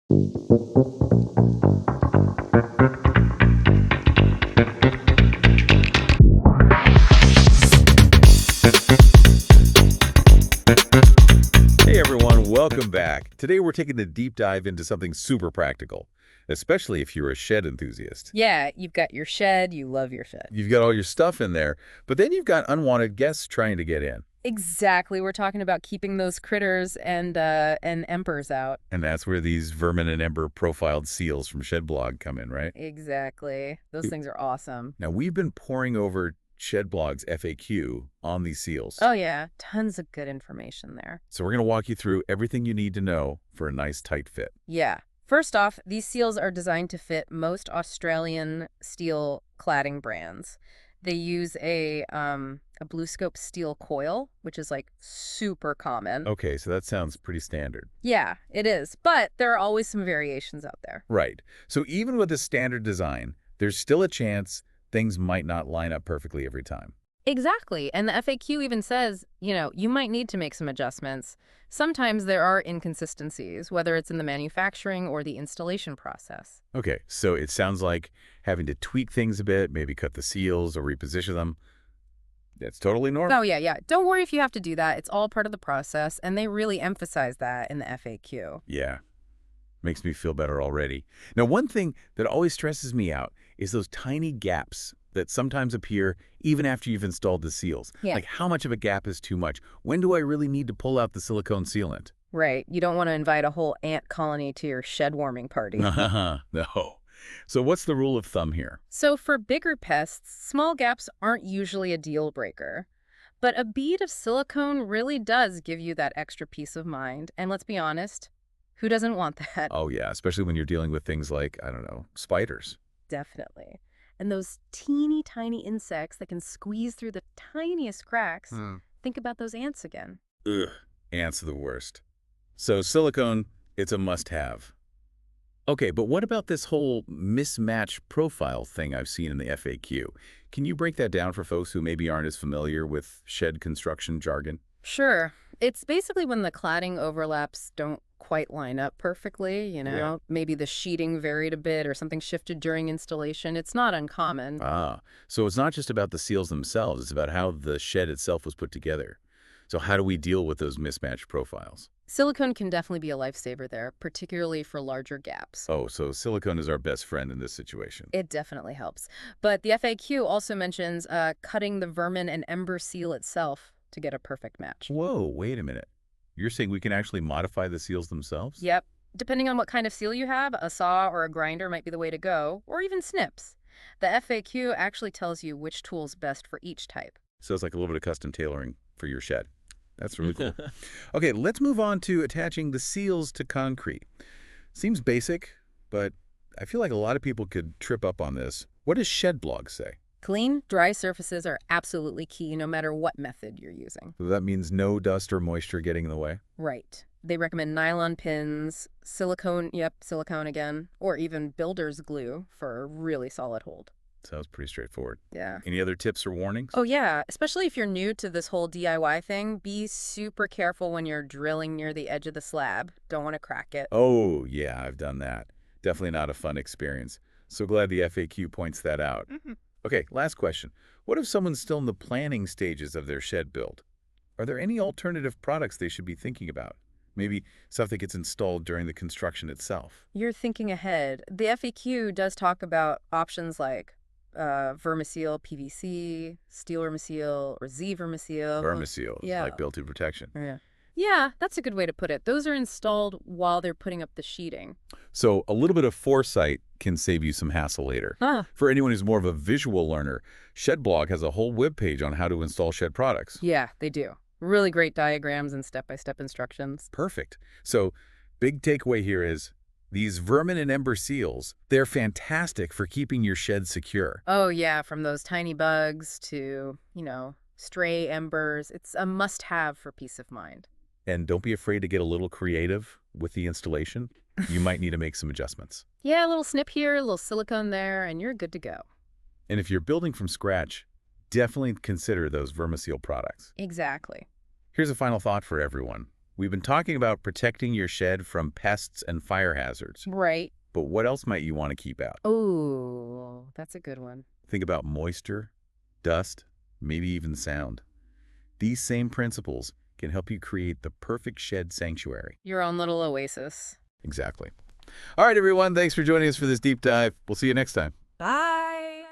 Hey everyone, welcome back. Today we're taking a deep dive into something super practical, especially if you're a shed enthusiast. Yeah, you've got your shed, you love your shed. You've got all your stuff in there, but then you've got unwanted guests trying to get in. Exactly. We're talking about keeping those critters and embers out. And that's where these Vermin and Ember Profiled Seals from ShedBlog come in, right? Exactly. Those things are awesome. Now, we've been poring over ShedBlog's FAQ on these seals. Oh yeah, tons of good information there. So we're going to walk you through everything you need to know for a nice tight fit. Yeah. First off, these seals are designed to fit most Australian steel cladding brands. They use a blue scope steel coil, which is like super common. Okay, so that sounds pretty standard. Yeah, it is. But there are always some variations out there. Right. So even with a standard design, there's still a chance things might not line up perfectly every time. Exactly. And the FAQ even says, you might need to make some adjustments. Sometimes there are inconsistencies, whether it's in the manufacturing or the installation process. Okay, so it sounds like having to tweak things a bit, maybe cut the seals or reposition them. That's totally normal. Oh, yeah. Don't worry if you have to do that. It's all part of the process, and they really emphasize that in the FAQ. Yeah, makes me feel better already. Now, one thing that always stresses me out is those tiny gaps that sometimes appear even after you've installed the seals. Yeah. Like, how much of a gap is too much? When do I really need to pull out the silicone sealant? Right. You don't want to invite a whole ant colony to your shed warming party. No. So what's the rule of thumb here? So for bigger pests, small gaps aren't usually a deal breaker. But a bead of silicone really does give you that extra peace of mind. And let's be honest, who doesn't want that? Oh, yeah, especially when you're dealing with things like, I don't know, spiders. Definitely. And those teeny tiny insects that can squeeze through the tiniest cracks. Think about those ants again. Ugh, ants are the worst. So silicone, it's a must-have. Okay, but what about this whole mismatch profile thing I've seen in the FAQ? Can you break that down for folks who maybe aren't as familiar with shed construction jargon? Sure. It's basically when the cladding overlaps don't quite line up perfectly, Yeah. Maybe the sheeting varied a bit or something shifted during installation. It's not uncommon. Ah, so it's not just about the seals themselves, it's about how the shed itself was put together. So how do we deal with those mismatched profiles? Silicone can definitely be a lifesaver there, particularly for larger gaps. Oh, so silicone is our best friend in this situation. It definitely helps. But the FAQ also mentions cutting the Vermin and Ember seal itself to get a perfect match. Whoa, wait a minute. You're saying we can actually modify the seals themselves? Yep. Depending on what kind of seal you have, a saw or a grinder might be the way to go, or even snips. The FAQ actually tells you which tool's best for each type. So it's like a little bit of custom tailoring for your shed. That's really cool. Okay, let's move on to attaching the seals to concrete. Seems basic, but I feel like a lot of people could trip up on this. What does ShedBlog say? Clean, dry surfaces are absolutely key no matter what method you're using. So that means no dust or moisture getting in the way? Right. They recommend nylon pins, silicone again, or even builder's glue for a really solid hold. Sounds pretty straightforward. Yeah. Any other tips or warnings? Oh, yeah. Especially if you're new to this whole DIY thing, be super careful when you're drilling near the edge of the slab. Don't want to crack it. Oh, yeah, I've done that. Definitely not a fun experience. So glad the FAQ points that out. Okay, last question. What if someone's still in the planning stages of their shed build? Are there any alternative products they should be thinking about? Maybe stuff that gets installed during the construction itself. You're thinking ahead. The FAQ does talk about options like Vermiseal PVC, steel Vermiseal, or Z Vermiseal. Vermiseal, Yeah. like built-in protection. Yeah, that's a good way to put it. Those are installed while they're putting up the sheeting. So a little bit of foresight can save you some hassle later. For anyone who's more of a visual learner, ShedBlog has a whole webpage on how to install shed products. Yeah, they do. Really great diagrams and step-by-step instructions. Perfect. So big takeaway here is these Vermin and Ember seals, they're fantastic for keeping your shed secure. Oh, yeah, from those tiny bugs to, stray embers. It's a must-have for peace of mind. And don't be afraid to get a little creative with the installation. You might need to make some adjustments. Yeah, a little snip here, a little silicone there, and you're good to go. And if you're building from scratch, definitely consider those Vermiseal products. Exactly. Here's a final thought for everyone. We've been talking about protecting your shed from pests and fire hazards. Right. But what else might you want to keep out? Oh, that's a good one. Think about moisture, dust, maybe even sound. These same principles can help you create the perfect shed sanctuary. Your own little oasis. Exactly. All right, everyone. Thanks for joining us for this deep dive. We'll see you next time. Bye.